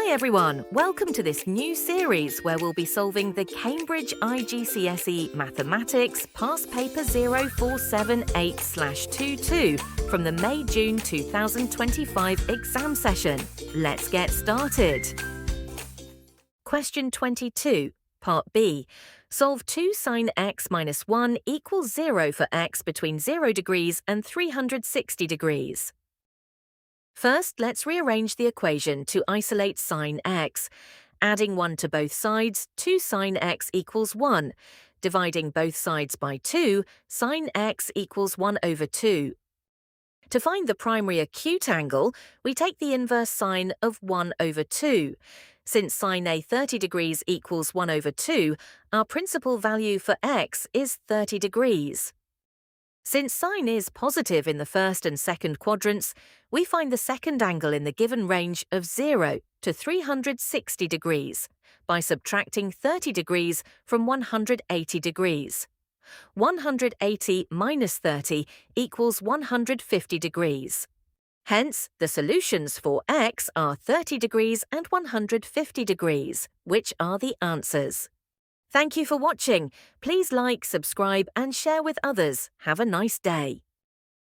Hi everyone, welcome to this new series where we'll be solving the Cambridge IGCSE Mathematics Past Paper 0478/22 from the May-June 2025 exam session. Let's get started. Question 22, Part B. Solve 2 sine x minus 1 equals 0 for x between 0 degrees and 360 degrees. First, let's rearrange the equation to isolate sine x. Adding 1 to both sides, 2 sine x equals 1. Dividing both sides by 2, sine x equals 1 over 2. To find the primary acute angle, we take the inverse sine of 1 over 2. Since sine A 30 degrees equals 1 over 2, our principal value for x is 30 degrees. Since sine is positive in the first and second quadrants, we find the second angle in the given range of 0 to 360 degrees by subtracting 30 degrees from 180 degrees. 180 minus 30 equals 150 degrees. Hence, the solutions for x are 30 degrees and 150 degrees, which are the answers. Thank you for watching. Please like, subscribe and share with others. Have a nice day.